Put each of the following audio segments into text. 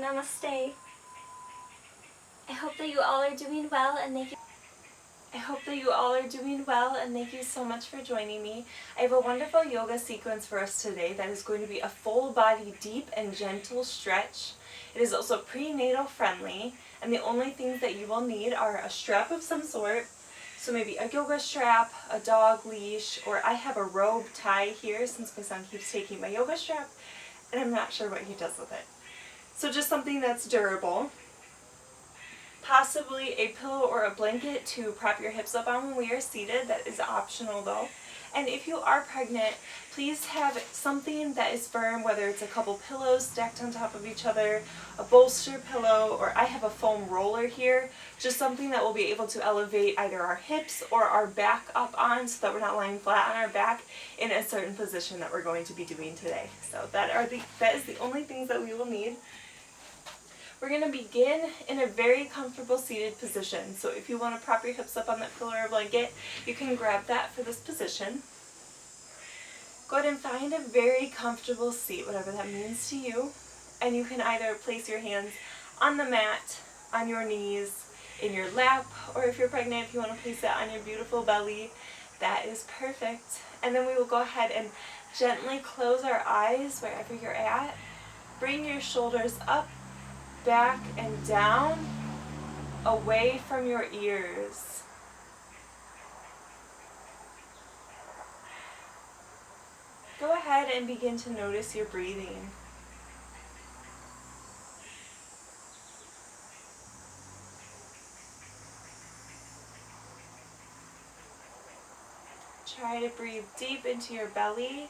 Namaste. I hope that you all are doing well and thank you so much for joining me. I have a wonderful yoga sequence for us today that is going to be a full body deep and gentle stretch. It is also prenatal friendly, and the only things that you will need are a strap of some sort, so maybe a yoga strap, a dog leash, or I have a robe tie here since my son keeps taking my yoga strap and I'm not sure what he does with it. So just something that's durable. Possibly a pillow or a blanket to prop your hips up on when we are seated. That is optional though. And if you are pregnant, please have something that is firm, whether it's a couple pillows stacked on top of each other, a bolster pillow, or I have a foam roller here, just something that will be able to elevate either our hips or our back up on so that we're not lying flat on our back in a certain position that we're going to be doing today. So that is the only things that we will need. We're going to begin in a very comfortable seated position. So if you want to prop your hips up on that pillow or blanket, you can grab that for this position. Go ahead and find a very comfortable seat, whatever that means to you. And you can either place your hands on the mat, on your knees, in your lap, or if you're pregnant, if you want to place it on your beautiful belly, that is perfect. And then we will go ahead and gently close our eyes wherever you're at. Bring your shoulders up, back and down, away from your ears. Go ahead and begin to notice your breathing. Try to breathe deep into your belly.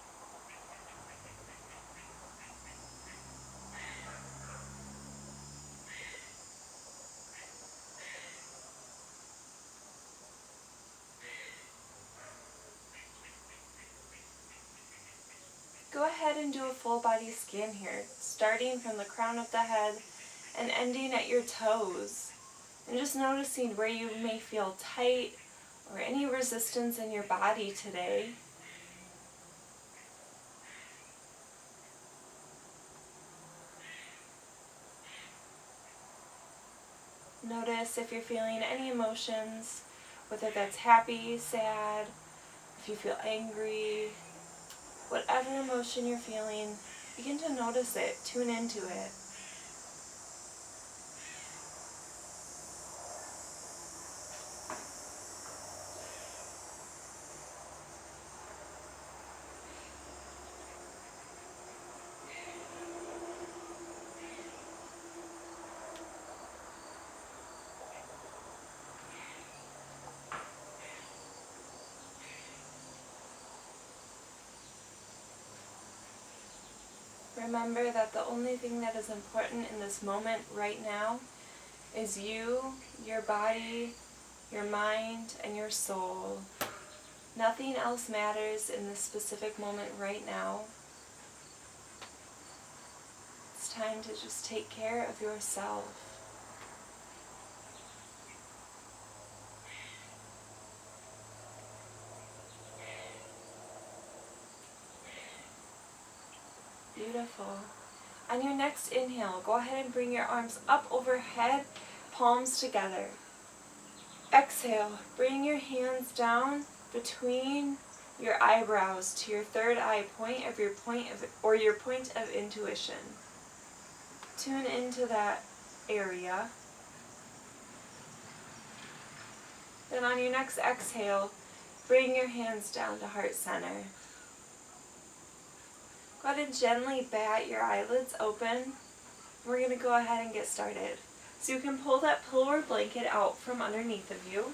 Go ahead and do a full body scan here, starting from the crown of the head and ending at your toes. And just noticing where you may feel tight or any resistance in your body today. Notice if you're feeling any emotions, whether that's happy, sad, if you feel angry, whatever emotion you're feeling, begin to notice it, tune into it. Remember that the only thing that is important in this moment right now is you, your body, your mind, and your soul. Nothing else matters in this specific moment right now. It's time to just take care of yourself. Beautiful. On your next inhale, go ahead and bring your arms up overhead, palms together. Exhale, bring your hands down between your eyebrows to your third eye point of your point of intuition. Tune into that area. Then on your next exhale, bring your hands down to heart center. Go ahead and gently bat your eyelids open. We're going to go ahead and get started. So you can pull that pillow or blanket out from underneath of you.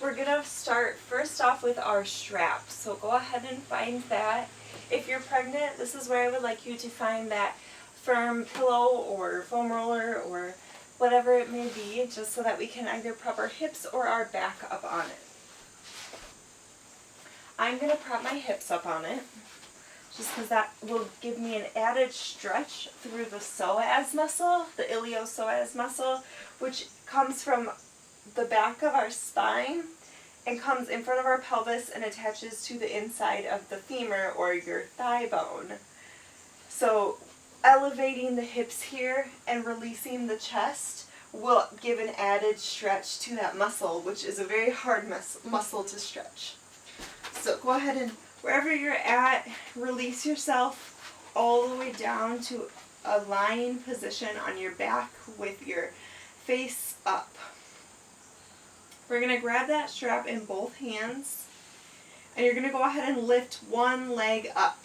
We're going to start first off with our strap. So go ahead and find that. If you're pregnant, this is where I would like you to find that firm pillow or foam roller or whatever it may be, just so that we can either prop our hips or our back up on it. I'm going to prop my hips up on it, just because that will give me an added stretch through the psoas muscle, the iliopsoas muscle, which comes from the back of our spine and comes in front of our pelvis and attaches to the inside of the femur or your thigh bone. So elevating the hips here and releasing the chest will give an added stretch to that muscle, which is a very hard muscle to stretch. So go ahead and wherever you're at, release yourself all the way down to a lying position on your back with your face up. We're going to grab that strap in both hands, and you're going to go ahead and lift one leg up.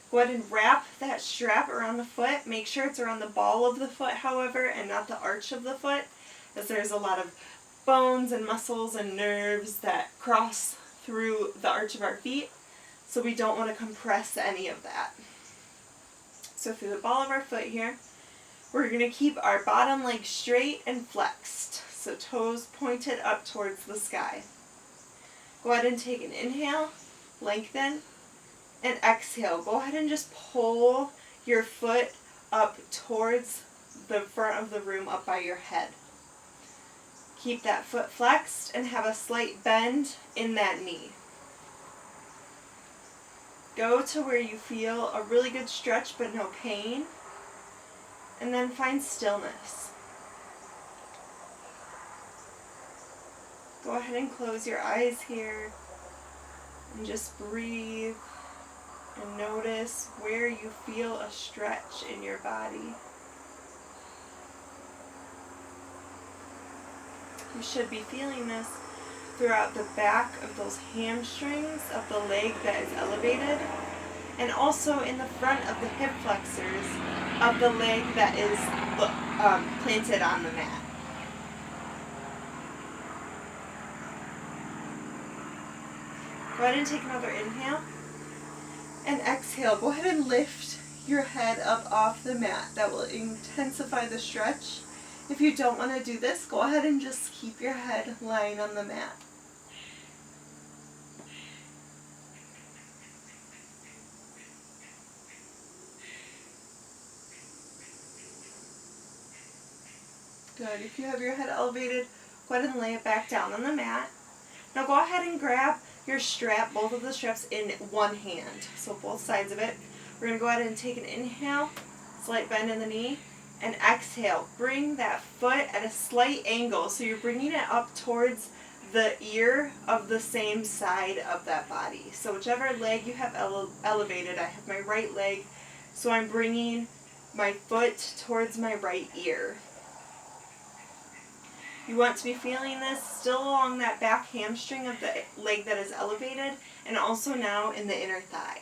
Go ahead and wrap that strap around the foot. Make sure it's around the ball of the foot, however, and not the arch of the foot, as there's a lot of bones and muscles and nerves that cross through the arch of our feet, so we don't want to compress any of that. So through the ball of our foot here, we're going to keep our bottom leg straight and flexed, so toes pointed up towards the sky. Go ahead and take an inhale, lengthen, and exhale. Go ahead and just pull your foot up towards the front of the room, up by your head. Keep that foot flexed and have a slight bend in that knee. Go to where you feel a really good stretch but no pain, and then find stillness. Go ahead and close your eyes here and just breathe and notice where you feel a stretch in your body. You should be feeling this throughout the back of those hamstrings of the leg that is elevated, and also in the front of the hip flexors of the leg that is planted on the mat. Go ahead and take another inhale, and exhale. Go ahead and lift your head up off the mat. That will intensify the stretch. If you don't want to do this, go ahead and just keep your head lying on the mat. Good. If you have your head elevated, go ahead and lay it back down on the mat. Now go ahead and grab your strap, both of the straps in one hand, so both sides of it. We're going to go ahead and take an inhale, slight bend in the knee, and exhale. Bring that foot at a slight angle, so you're bringing it up towards the ear of the same side of that body. So whichever leg you have elevated, I have my right leg, so I'm bringing my foot towards my right ear. You want to be feeling this still along that back hamstring of the leg that is elevated, and also now in the inner thigh.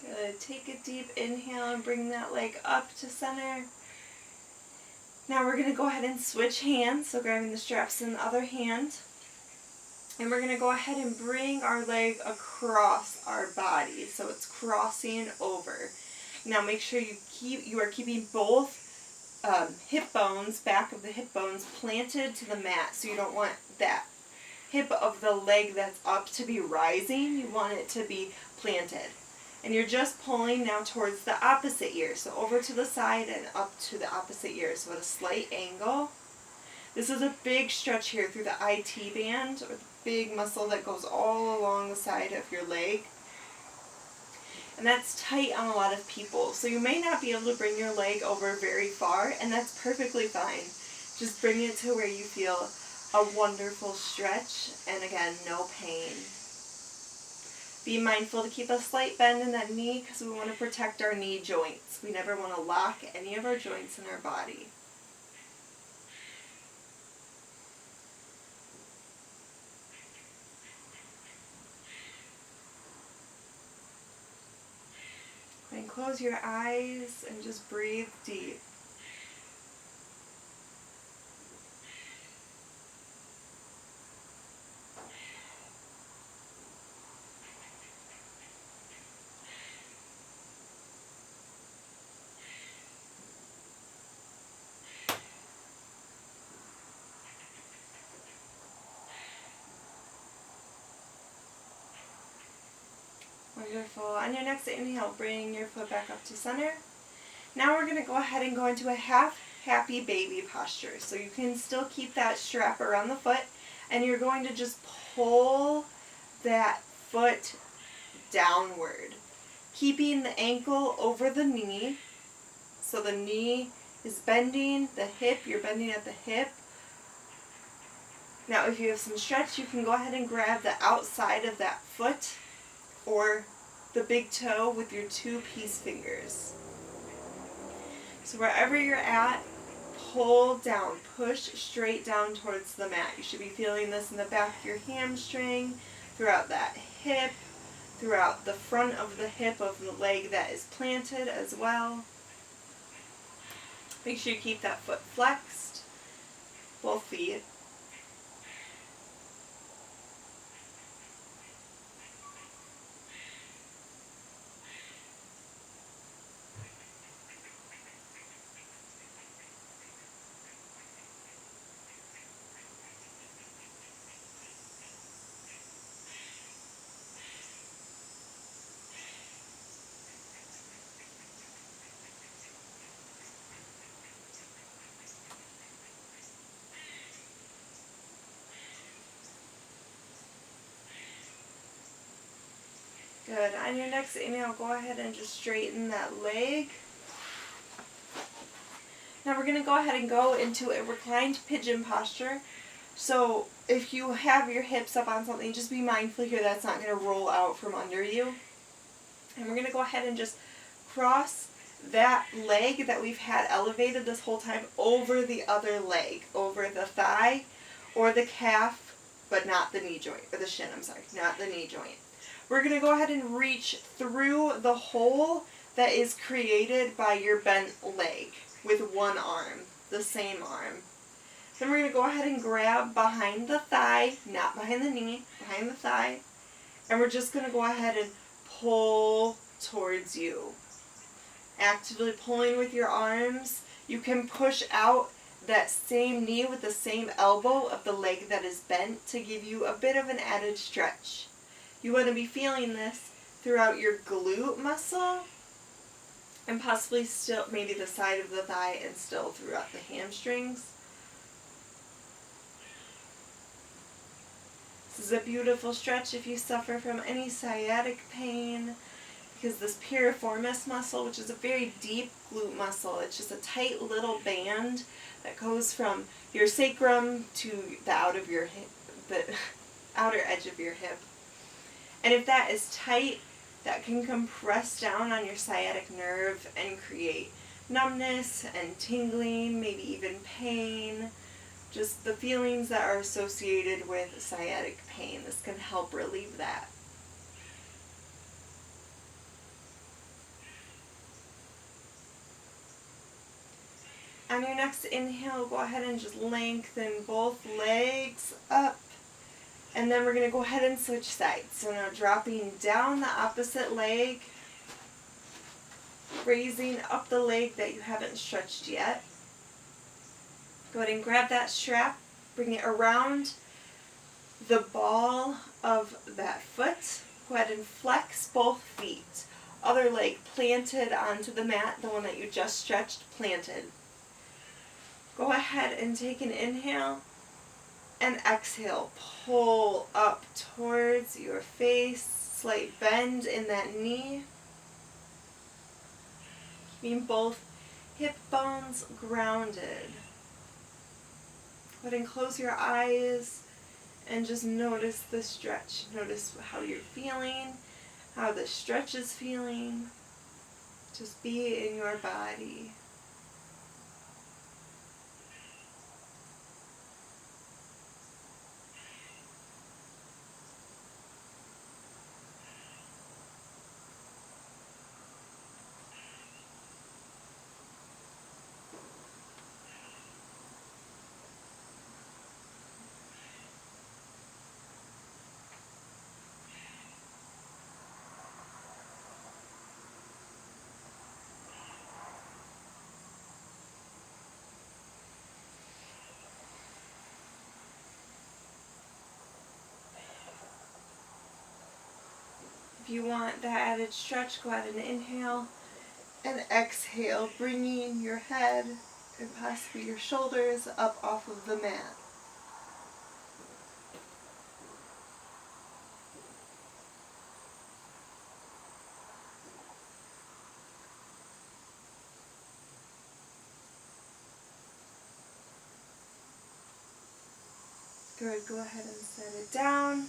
Good. Take a deep inhale and bring that leg up to center. Now we're going to go ahead and switch hands, so grabbing the straps in the other hand. And we're going to go ahead and bring our leg across our body, so it's crossing over. Now make sure you are keeping both hip bones, back of the hip bones, planted to the mat, so you don't want that hip of the leg that's up to be rising. You want it to be planted. And you're just pulling now towards the opposite ear, so over to the side and up to the opposite ear, so at a slight angle. This is a big stretch here through the IT band, or the big muscle that goes all along the side of your leg. And that's tight on a lot of people, so you may not be able to bring your leg over very far, and that's perfectly fine. Just bring it to where you feel a wonderful stretch, and again, no pain. Be mindful to keep a slight bend in that knee, because we want to protect our knee joints. We never want to lock any of our joints in our body. And close your eyes and just breathe deep. Wonderful. On your next inhale, bring your foot back up to center. Now we're going to go ahead and go into a half happy baby posture. So you can still keep that strap around the foot, and you're going to just pull that foot downward, keeping the ankle over the knee. So the knee is bending, the hip, you're bending at the hip. Now if you have some stretch, you can go ahead and grab the outside of that foot or the big toe with your two peace fingers. So wherever you're at, pull down, push straight down towards the mat. You should be feeling this in the back of your hamstring, throughout that hip, throughout the front of the hip of the leg that is planted as well. Make sure you keep that foot flexed, both feet. Good. On your next inhale, go ahead and just straighten that leg. Now we're going to go ahead and go into a reclined pigeon posture. So if you have your hips up on something, just be mindful here that's not going to roll out from under you. And we're going to go ahead and just cross that leg that we've had elevated this whole time over the other leg, over the thigh or the calf, but not the knee joint, or the shin, I'm sorry, not the knee joint. We're going to go ahead and reach through the hole that is created by your bent leg with one arm, the same arm. Then we're going to go ahead and grab behind the thigh, not behind the knee, behind the thigh, and we're just going to go ahead and pull towards you. Actively pulling with your arms. You can push out that same knee with the same elbow of the leg that is bent to give you a bit of an added stretch. You want to be feeling this throughout your glute muscle and possibly still maybe the side of the thigh and still throughout the hamstrings. This is a beautiful stretch if you suffer from any sciatic pain, because this piriformis muscle, which is a very deep glute muscle, it's just a tight little band that goes from your sacrum to the outer edge of your hip. And if that is tight, that can compress down on your sciatic nerve and create numbness and tingling, maybe even pain, just the feelings that are associated with sciatic pain. This can help relieve that. On your next inhale, go ahead and just lengthen both legs up. And then we're going to go ahead and switch sides. So now dropping down the opposite leg, raising up the leg that you haven't stretched yet. Go ahead and grab that strap, bring it around the ball of that foot. Go ahead and flex both feet. Other leg planted onto the mat, the one that you just stretched, planted. Go ahead and take an inhale. And exhale, pull up towards your face, slight bend in that knee. Keeping both hip bones grounded. Go ahead and close your eyes and just notice the stretch. Notice how you're feeling, how the stretch is feeling. Just be in your body. If you want that added stretch, go ahead and inhale and exhale, bringing your head and possibly your shoulders up off of the mat. Good, go ahead and set it down.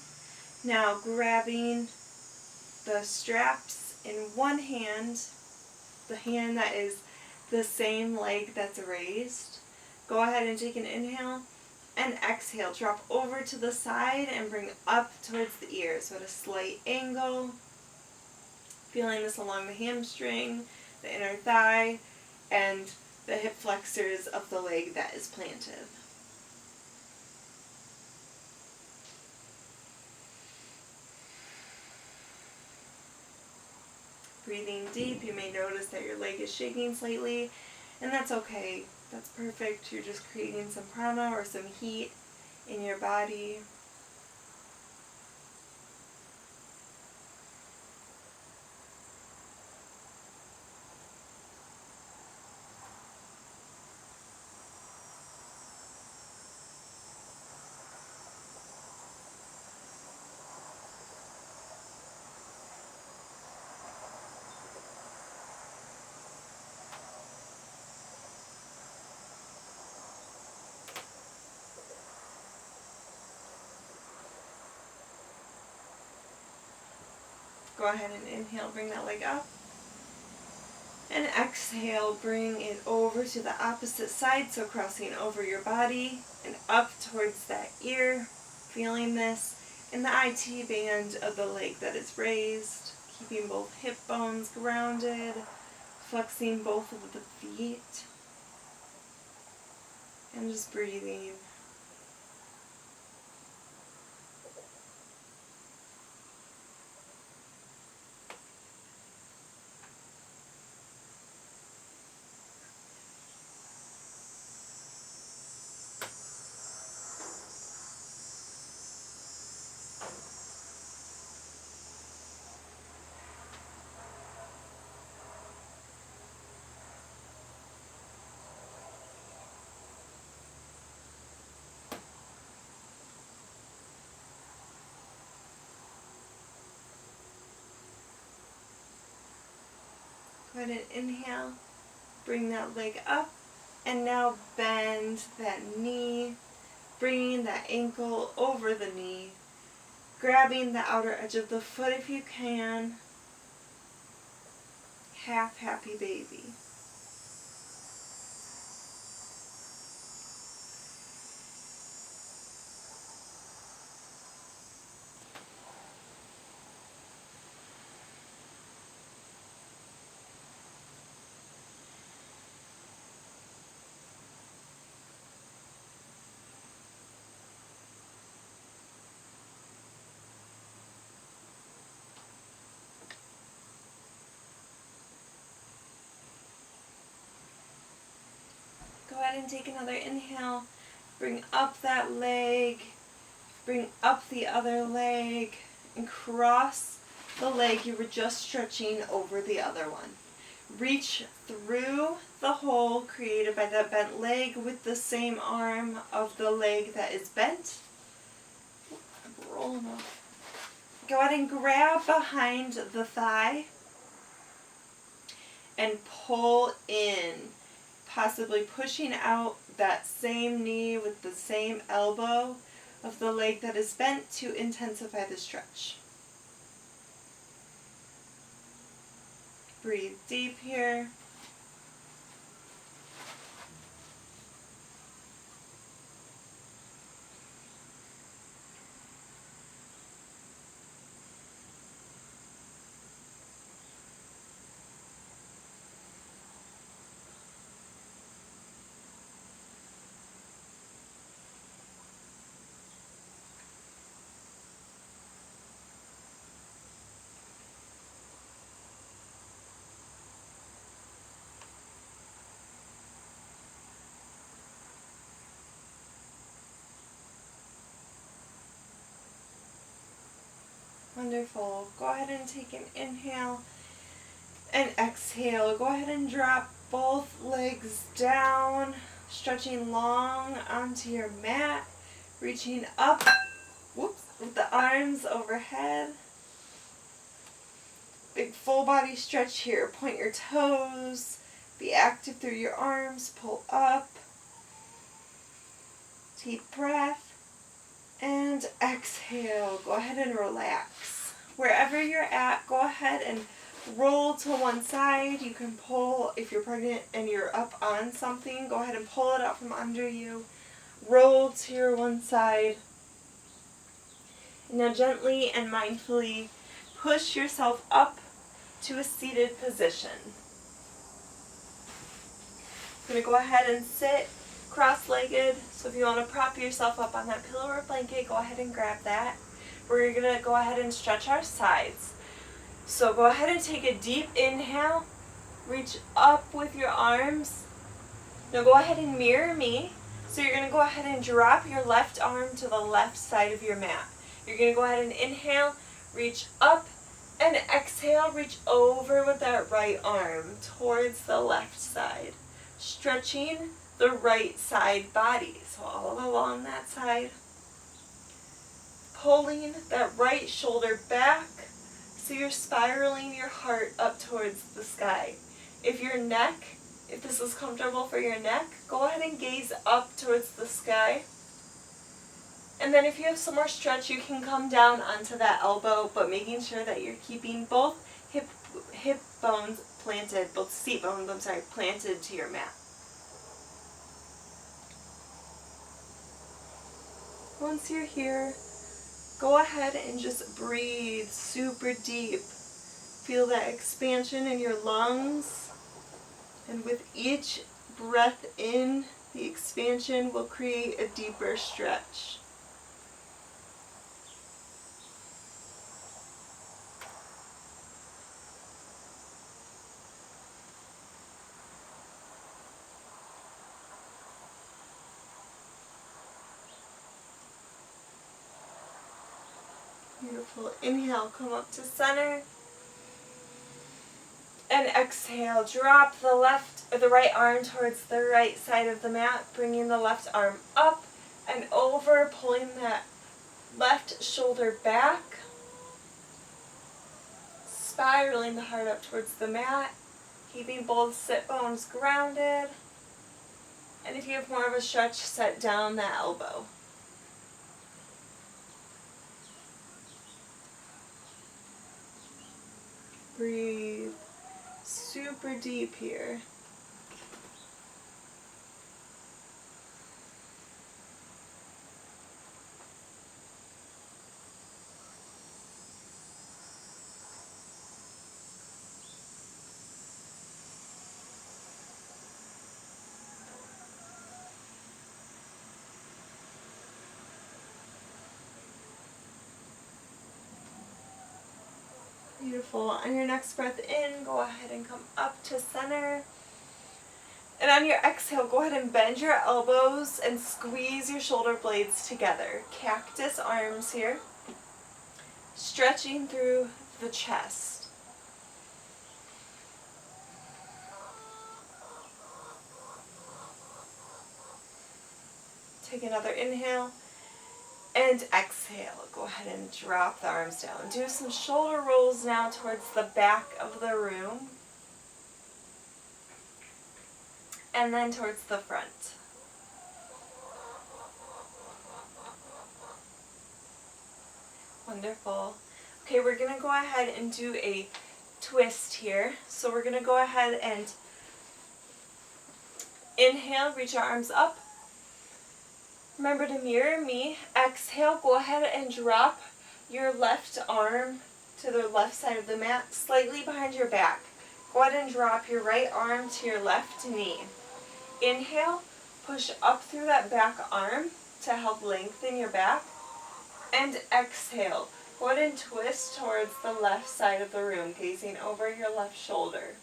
Now grabbing the straps in one hand, the hand that is the same leg that's raised. Go ahead and take an inhale and exhale. Drop over to the side and bring up towards the ear. So at a slight angle. Feeling this along the hamstring, the inner thigh, and the hip flexors of the leg that is planted. Breathing deep, you may notice that your leg is shaking slightly, and that's okay. That's perfect. You're just creating some prana or some heat in your body. Go ahead and inhale, bring that leg up. And exhale, bring it over to the opposite side, so crossing over your body and up towards that ear. Feeling this in the IT band of the leg that is raised, keeping both hip bones grounded, flexing both of the feet, and just breathing. Go ahead and inhale, bring that leg up, and now bend that knee, bringing that ankle over the knee, grabbing the outer edge of the foot if you can. Half happy baby. Go ahead and take another inhale. Bring up that leg. Bring up the other leg. And cross the leg you were just stretching over the other one. Reach through the hole created by that bent leg with the same arm of the leg that is bent. Roll them up. Go ahead and grab behind the thigh and pull in, possibly pushing out that same knee with the same elbow of the leg that is bent to intensify the stretch. Breathe deep here. Wonderful. Go ahead and take an inhale and exhale. Go ahead and drop both legs down, stretching long onto your mat, reaching up, with the arms overhead. Big full body stretch here. Point your toes, be active through your arms, pull up. Deep breath. And exhale. Go ahead and relax. Wherever you're at, go ahead and roll to one side. You can pull, if you're pregnant and you're up on something, go ahead and pull it out from under you. Roll to your one side. Now gently and mindfully push yourself up to a seated position. I'm going to go ahead and sit cross-legged. So if you want to prop yourself up on that pillow or blanket, go ahead and grab that. We're going to go ahead and stretch our sides. So go ahead and take a deep inhale. Reach up with your arms. Now go ahead and mirror me. So you're going to go ahead and drop your left arm to the left side of your mat. You're going to go ahead and inhale, reach up, and exhale, reach over with that right arm towards the left side. Stretching the right side body, so all along that side. Pulling that right shoulder back so you're spiraling your heart up towards the sky. If this is comfortable for your neck, go ahead and gaze up towards the sky. And then if you have some more stretch, you can come down onto that elbow, but making sure that you're keeping both hip bones planted, both seat bones, planted to your mat. Once you're here, go ahead and just breathe super deep. Feel that expansion in your lungs. And with each breath in, the expansion will create a deeper stretch. Beautiful. Inhale, come up to center. And exhale, drop the right arm towards the right side of the mat, bringing the left arm up and over, pulling that left shoulder back, spiraling the heart up towards the mat, keeping both sit bones grounded. And if you have more of a stretch, set down that elbow. Breathe super deep here. Beautiful. On your next breath in, go ahead and come up to center. And on your exhale, go ahead and bend your elbows and squeeze your shoulder blades together. Cactus arms here. Stretching through the chest. Take another inhale. And exhale. Go ahead and drop the arms down. Do some shoulder rolls now towards the back of the room. And then towards the front. Wonderful. Okay, we're going to go ahead and do a twist here. So we're going to go ahead and inhale, reach our arms up. Remember to mirror me. Exhale, go ahead and drop your left arm to the left side of the mat, slightly behind your back. Go ahead and drop your right arm to your left knee. Inhale, push up through that back arm to help lengthen your back. And exhale, go ahead and twist towards the left side of the room, gazing over your left shoulder.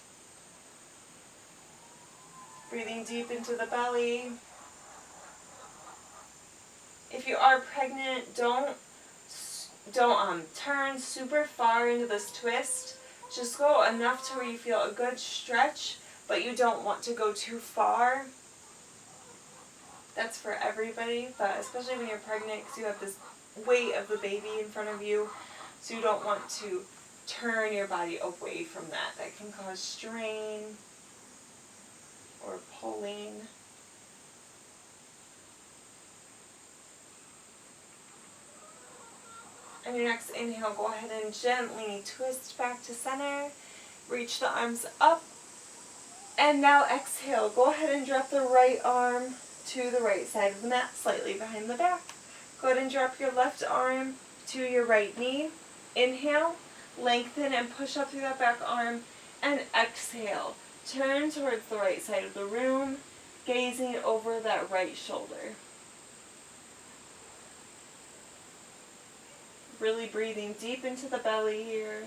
Breathing deep into the belly. If you are pregnant, don't Don't turn super far into this twist. Just go enough to where you feel a good stretch, but you don't want to go too far. That's for everybody, but especially when you're pregnant, because you have this weight of the baby in front of you, so you don't want to turn your body away from that. That can cause strain or pulling. On your next inhale, go ahead and gently twist back to center. Reach the arms up. And now exhale. Go ahead and drop the right arm to the right side of the mat, slightly behind the back. Go ahead and drop your left arm to your right knee. Inhale, lengthen and push up through that back arm. And exhale. Turn towards the right side of the room, gazing over that right shoulder. Really breathing deep into the belly here.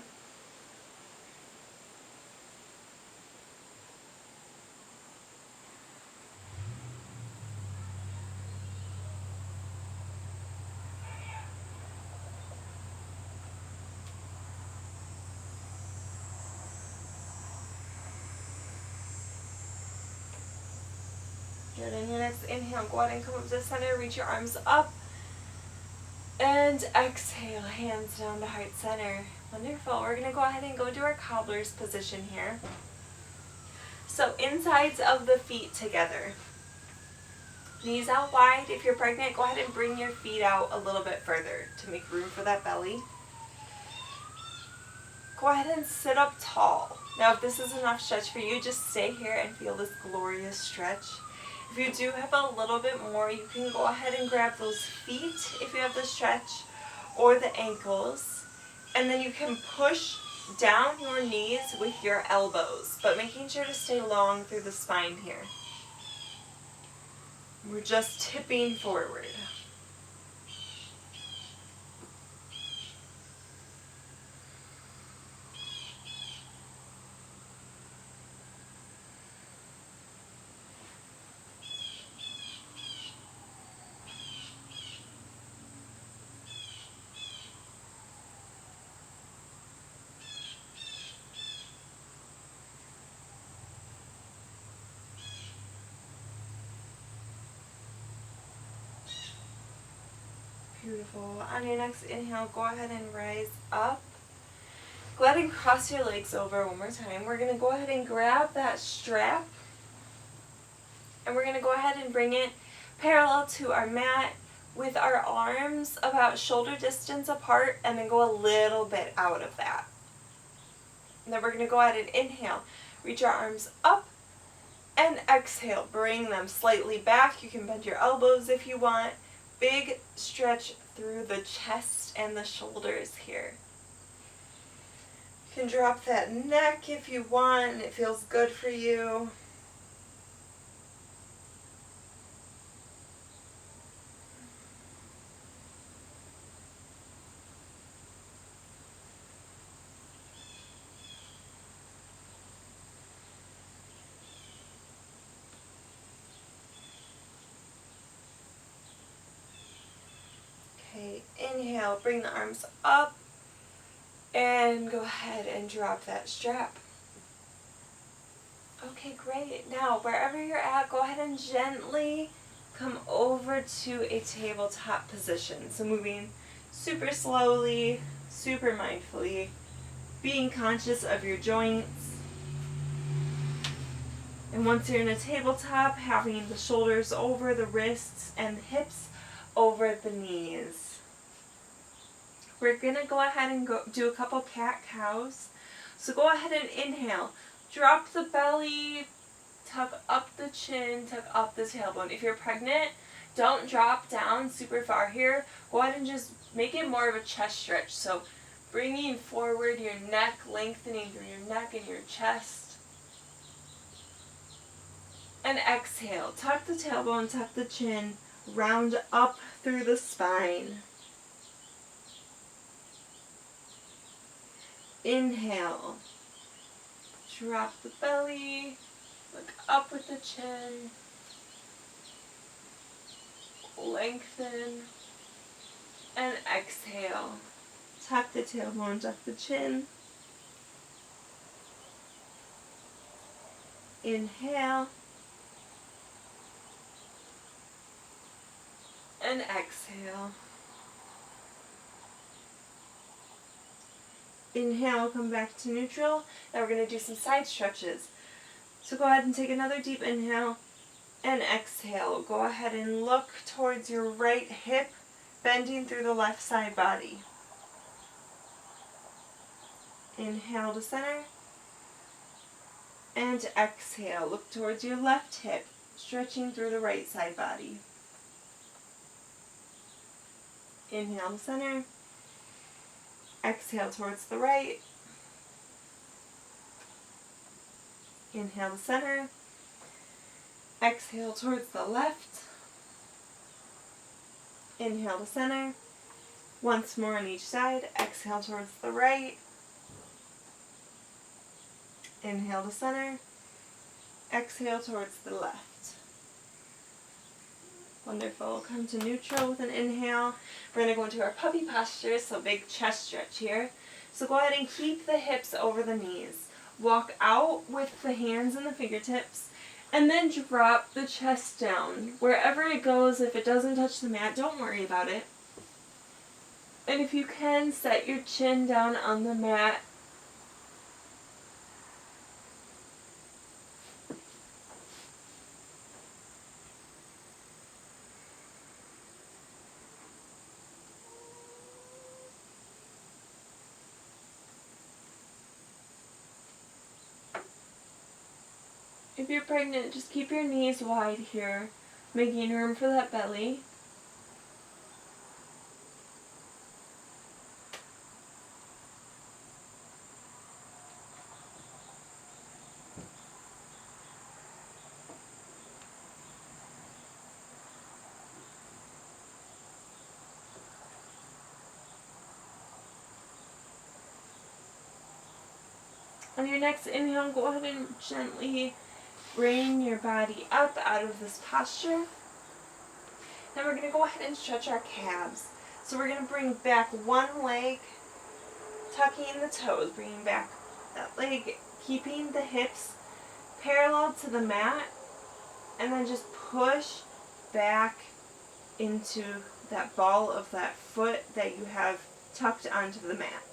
Good. On your next inhale, go ahead and come up to the center, reach your arms up. And exhale, hands down to heart center. Wonderful. We're going to go ahead and go to our cobbler's position here. So insides of the feet together. Knees out wide. If you're pregnant, go ahead and bring your feet out a little bit further to make room for that belly. Go ahead and sit up tall. Now if this is enough stretch for you, just stay here and feel this glorious stretch. If you do have a little bit more, you can go ahead and grab those feet if you have the stretch, or the ankles, and then you can push down your knees with your elbows, but making sure to stay long through the spine here. We're just tipping forward. Beautiful. On your next inhale, go ahead and rise up. Go ahead and cross your legs over one more time. We're going to go ahead and grab that strap. And we're going to go ahead and bring it parallel to our mat with our arms about shoulder distance apart, and then go a little bit out of that. And then we're going to go ahead and inhale. Reach our arms up. And exhale. Bring them slightly back. You can bend your elbows if you want. Big stretch through the chest and the shoulders here. You can drop that neck if you want, and it feels good for you. Okay, inhale, bring the arms up, and go ahead and drop that strap. Okay, great. Now, wherever you're at, go ahead and gently come over to a tabletop position. So moving super slowly, super mindfully, being conscious of your joints. And once you're in a tabletop, having the shoulders over the wrists and the hips over the knees. We're going to go ahead and do a couple cat-cows. So go ahead and inhale. Drop the belly, tuck up the chin, tuck up the tailbone. If you're pregnant, don't drop down super far here. Go ahead and just make it more of a chest stretch. So bringing forward your neck, lengthening through your neck and your chest. And exhale. Tuck the tailbone, tuck the chin. Round up through the spine. Inhale. Drop the belly. Look up with the chin. Lengthen. And exhale. Tuck the tailbone, tuck the chin. Inhale. And exhale. Inhale, come back to neutral. Now we're going to do some side stretches. So go ahead and take another deep inhale and exhale. Go ahead and look towards your right hip, bending through the left side body. Inhale to center. And exhale. Look towards your left hip, stretching through the right side body. Inhale to center. Exhale towards the right. Inhale to center. Exhale towards the left. Inhale to center. Once more on each side. Exhale towards the right. Inhale to center. Exhale towards the left. Wonderful. Come to neutral with an inhale. We're going to go into our puppy posture, so big chest stretch here. So go ahead and keep the hips over the knees. Walk out with the hands and the fingertips, and then drop the chest down. Wherever it goes, if it doesn't touch the mat, don't worry about it. And if you can, set your chin down on the mat. If you're pregnant, just keep your knees wide here, making room for that belly. On your next inhale, go ahead and gently bring your body up out of this posture. Now we're going to go ahead and stretch our calves. So we're going to bring back one leg, tucking the toes, bringing back that leg, keeping the hips parallel to the mat, and then just push back into that ball of that foot that you have tucked onto the mat.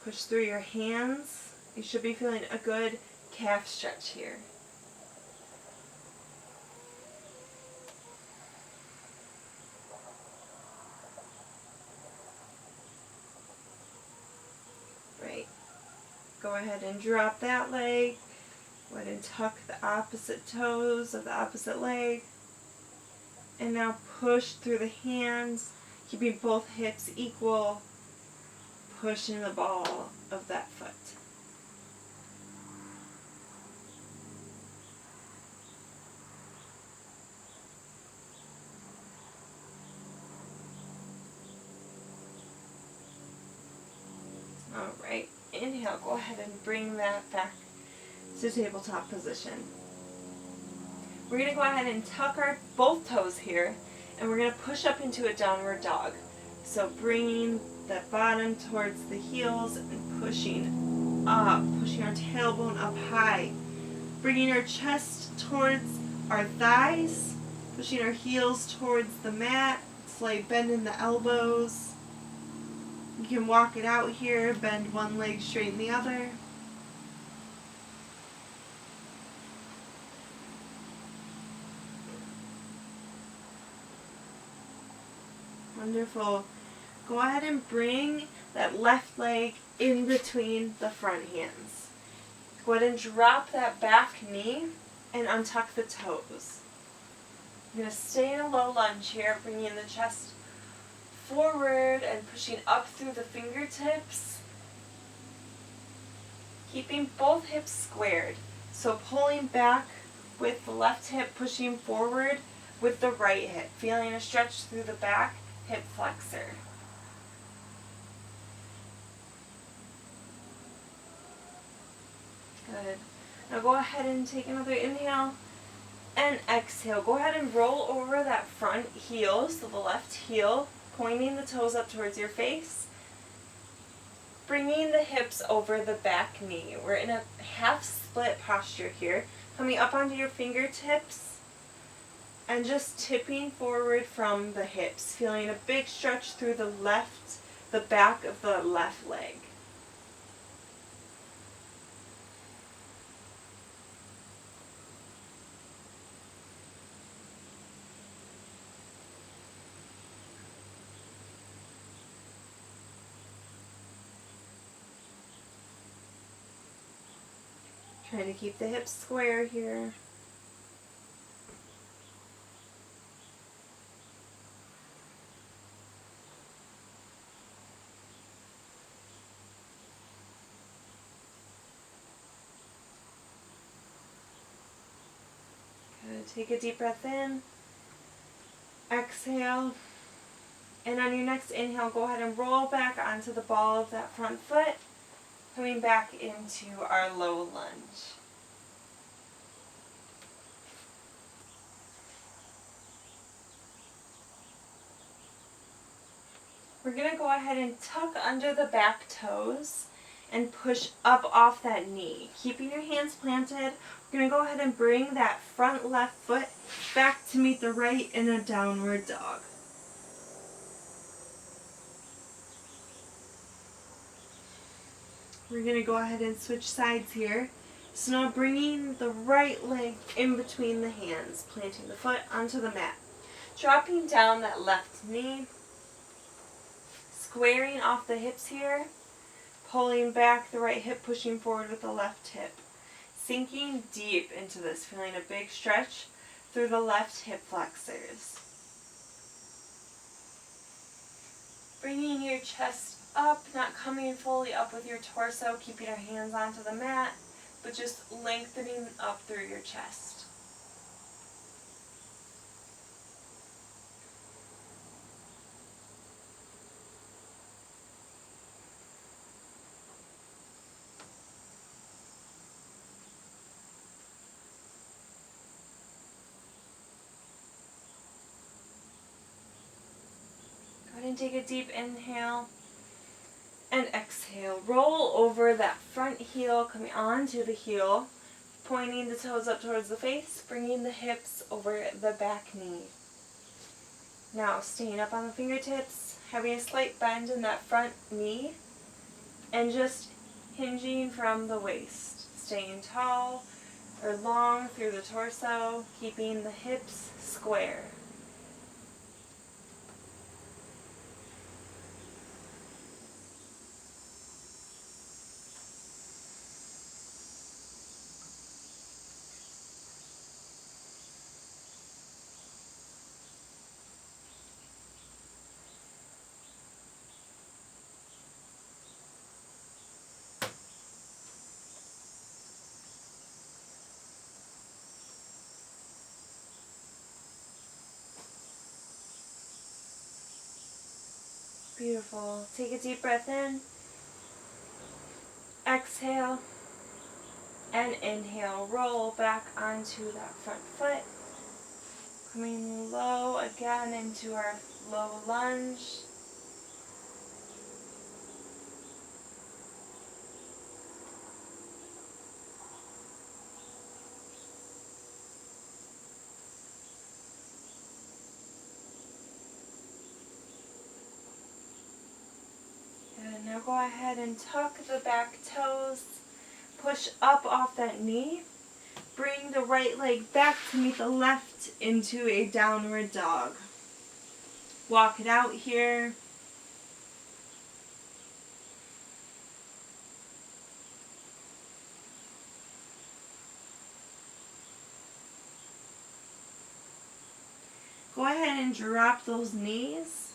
Push through your hands. You should be feeling a good calf stretch here. Right. Go ahead and drop that leg. Go ahead and tuck the opposite toes of the opposite leg. And now push through the hands, keeping both hips equal, pushing the ball of that foot. Alright, inhale, go ahead and bring that back to tabletop position. We're going to go ahead and tuck our both toes here, and we're going to push up into a downward dog. So bringing the bottom towards the heels and pushing up, pushing our tailbone up high. Bringing our chest towards our thighs, pushing our heels towards the mat, slight bend in the elbows. You can walk it out here, bend one leg, straighten the other. Wonderful. Go ahead and bring that left leg in between the front hands. Go ahead and drop that back knee and untuck the toes. You're going to stay in a low lunge here, bringing the chest forward and pushing up through the fingertips. Keeping both hips squared. So pulling back with the left hip, pushing forward with the right hip. Feeling a stretch through the back hip flexor. Good. Now go ahead and take another inhale and exhale. Go ahead and roll over that front heel, so the left heel, pointing the toes up towards your face, bringing the hips over the back knee. We're in a half split posture here, coming up onto your fingertips and just tipping forward from the hips, feeling a big stretch through the back of the left leg. Trying to keep the hips square here. Good. Take a deep breath in. Exhale. And on your next inhale, go ahead and roll back onto the ball of that front foot, coming back into our low lunge. We're going to go ahead and tuck under the back toes and push up off that knee. Keeping your hands planted, we're going to go ahead and bring that front left foot back to meet the right in a downward dog. We're going to go ahead and switch sides here. So now bringing the right leg in between the hands, planting the foot onto the mat. Dropping down that left knee, squaring off the hips here, pulling back the right hip, pushing forward with the left hip. Sinking deep into this, feeling a big stretch through the left hip flexors. Bringing your chest up, not coming fully up with your torso, keeping our hands onto the mat, but just lengthening up through your chest. Go ahead and take a deep inhale. And exhale. Roll over that front heel, coming onto the heel, pointing the toes up towards the face, bringing the hips over the back knee. Now staying up on the fingertips, having a slight bend in that front knee, and just hinging from the waist. Staying tall or long through the torso, keeping the hips square. Beautiful. Take a deep breath in. Exhale. And inhale. Roll back onto that front foot. Coming low again into our low lunge. And now go ahead and tuck the back toes. Push up off that knee. Bring the right leg back to meet the left into a downward dog. Walk it out here. Go ahead and drop those knees.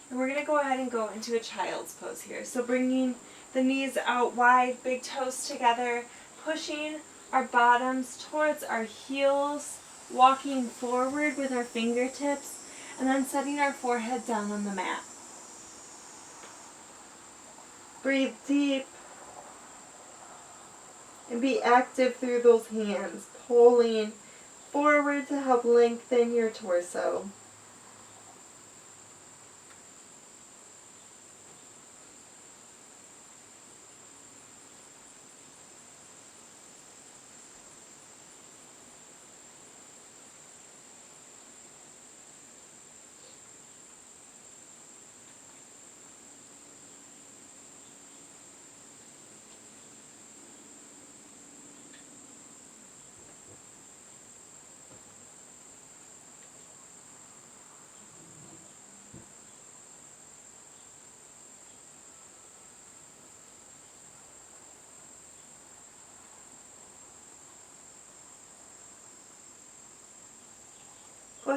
And we're going to go ahead and go into a child's pose here. So bringing the knees out wide, big toes together, pushing our bottoms towards our heels, walking forward with our fingertips, and then setting our forehead down on the mat. Breathe deep and be active through those hands, pulling forward to help lengthen your torso.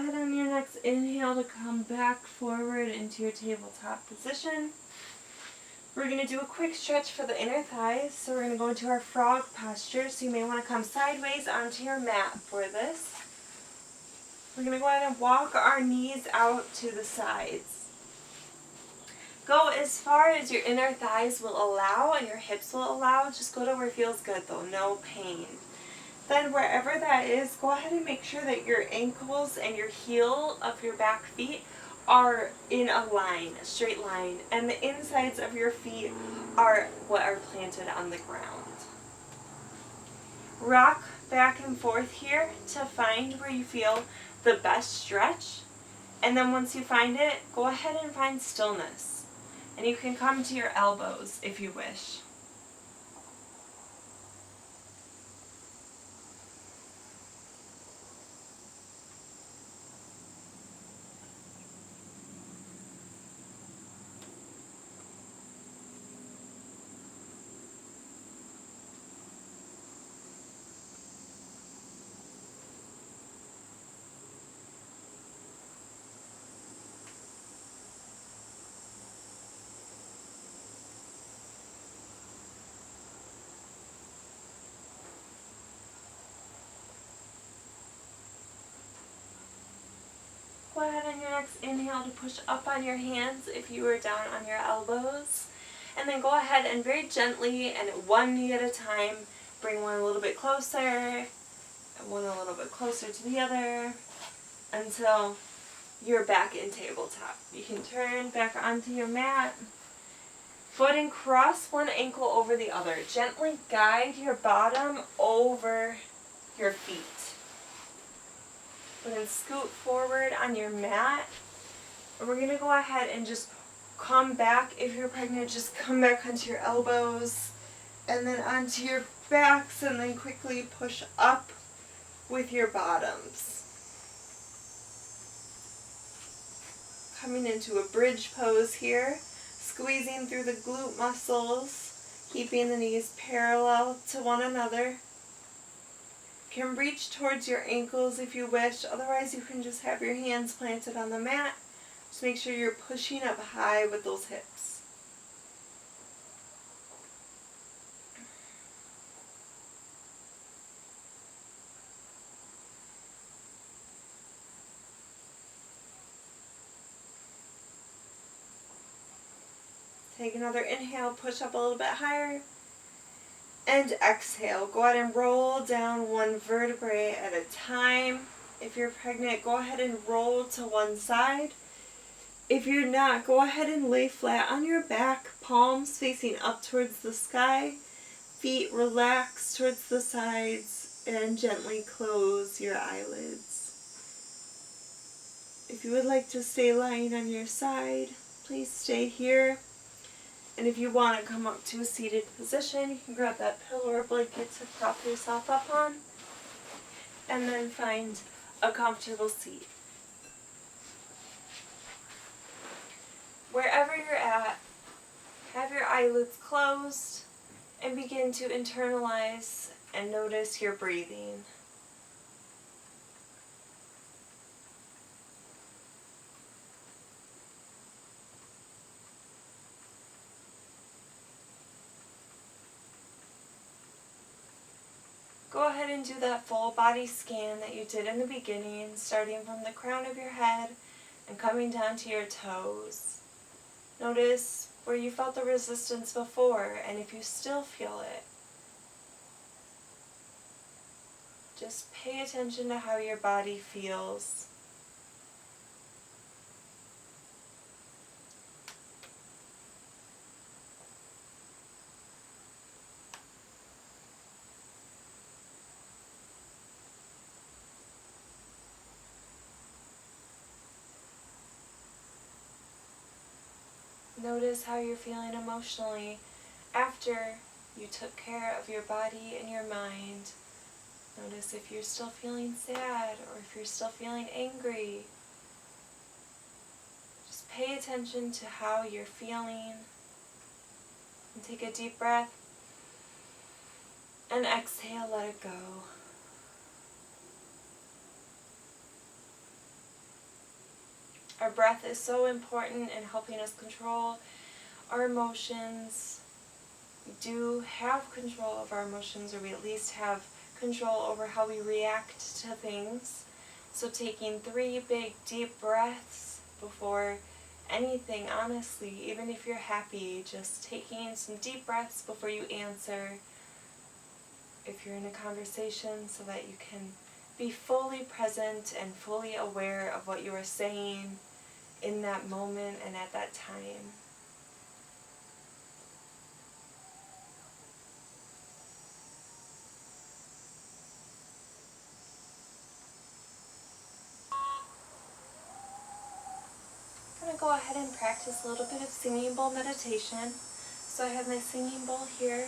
ahead on your next inhale to come back forward into your tabletop position. We're going to do a quick stretch for the inner thighs. So we're going to go into our frog posture. So you may want to come sideways onto your mat for this. We're going to go ahead and walk our knees out to the sides. Go as far as your inner thighs will allow and your hips will allow. Just go to where it feels good though, no pain. Then wherever that is, go ahead and make sure that your ankles and your heel of your back feet are in a line, a straight line, and the insides of your feet are what are planted on the ground. Rock back and forth here to find where you feel the best stretch, and then once you find it, go ahead and find stillness. And you can come to your elbows if you wish. Go ahead on your next inhale to push up on your hands if you are down on your elbows. And then go ahead and very gently and one knee at a time, bring one a little bit closer and one a little bit closer to the other until you're back in tabletop. You can turn back onto your mat. Foot and cross one ankle over the other. Gently guide your bottom over your feet. We're going to scoot forward on your mat. And we're going to go ahead and just come back. If you're pregnant, just come back onto your elbows and then onto your backs and then quickly push up with your bottoms. Coming into a bridge pose here, squeezing through the glute muscles, keeping the knees parallel to one another. You can reach towards your ankles if you wish, otherwise you can just have your hands planted on the mat. Just make sure you're pushing up high with those hips. Take another inhale, push up a little bit higher. And exhale. Go ahead and roll down one vertebrae at a time. If you're pregnant, go ahead and roll to one side. If you're not, go ahead and lay flat on your back, palms facing up towards the sky, feet relaxed towards the sides, and gently close your eyelids. If you would like to stay lying on your side, please stay here. And if you want to come up to a seated position, you can grab that pillow or blanket to prop yourself up on. And then find a comfortable seat. Wherever you're at, have your eyelids closed and begin to internalize and notice your breathing. Go ahead and do that full body scan that you did in the beginning, starting from the crown of your head and coming down to your toes. Notice where you felt the resistance before, and if you still feel it, just pay attention to how your body feels. Notice how you're feeling emotionally after you took care of your body and your mind. Notice if you're still feeling sad or if you're still feeling angry. Just pay attention to how you're feeling. And take a deep breath. And exhale, let it go. Our breath is so important in helping us control our emotions. We do have control of our emotions, or we at least have control over how we react to things. So taking 3 big deep breaths before anything, honestly, even if you're happy, just taking some deep breaths before you answer if you're in a conversation, so that you can be fully present and fully aware of what you are saying in that moment and at that time. I'm going to go ahead and practice a little bit of singing bowl meditation. So I have my singing bowl here.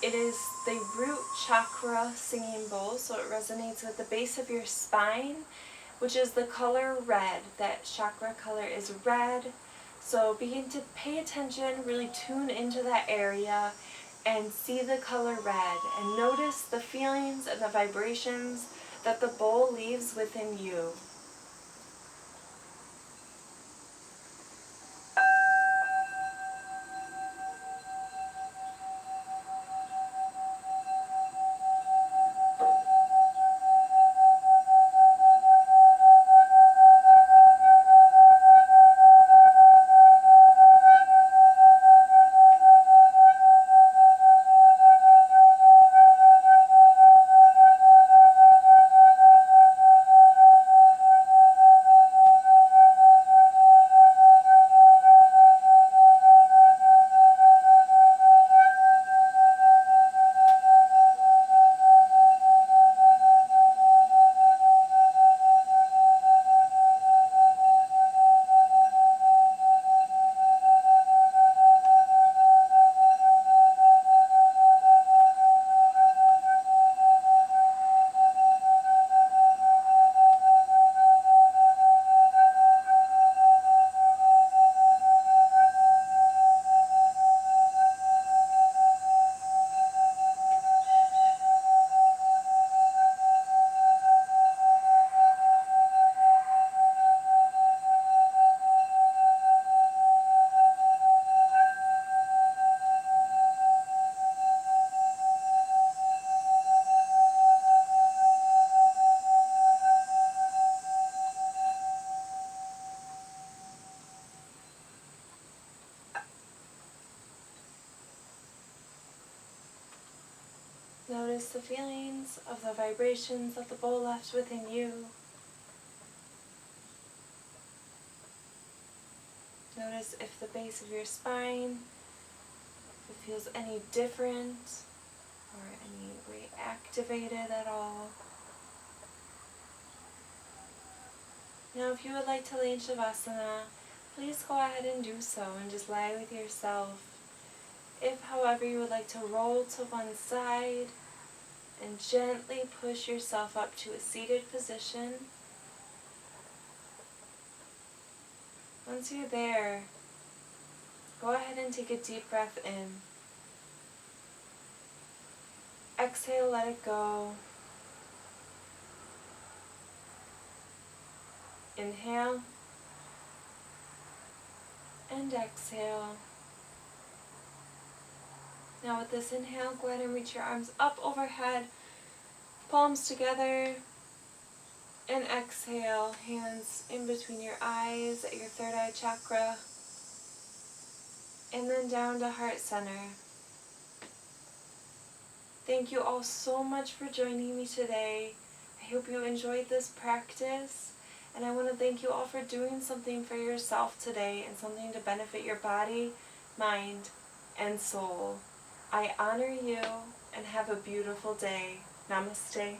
It is the root chakra singing bowl, so it resonates with the base of your spine, which is the color red. That chakra color is red. So begin to pay attention, really tune into that area and see the color red, and notice the feelings and the vibrations that the bowl leaves within you. Notice the feelings of the vibrations that the bowl left within you. Notice if the base of your spine, if it feels any different or any reactivated at all. Now if you would like to lay in Shavasana, please go ahead and do so and just lie with yourself. If, however, you would like to roll to one side and gently push yourself up to a seated position. Once you're there, go ahead and take a deep breath in. Exhale, let it go. Inhale and exhale. Now with this inhale, go ahead and reach your arms up overhead, palms together, and exhale, hands in between your eyes at your third eye chakra, and then down to heart center. Thank you all so much for joining me today. I hope you enjoyed this practice, and I want to thank you all for doing something for yourself today and something to benefit your body, mind, and soul. I honor you and have a beautiful day. Namaste.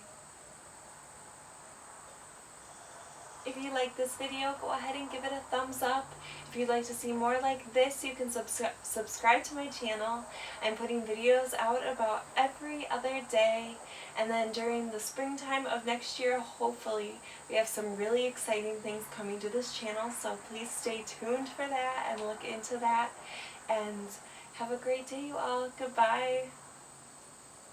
If you like this video, go ahead and give it a thumbs up. If you'd like to see more like this, you can subscribe to my channel. I'm putting videos out about every other day. And then during the springtime of next year, hopefully, we have some really exciting things coming to this channel. So please stay tuned for that and look into that. And have a great day, you all. Goodbye.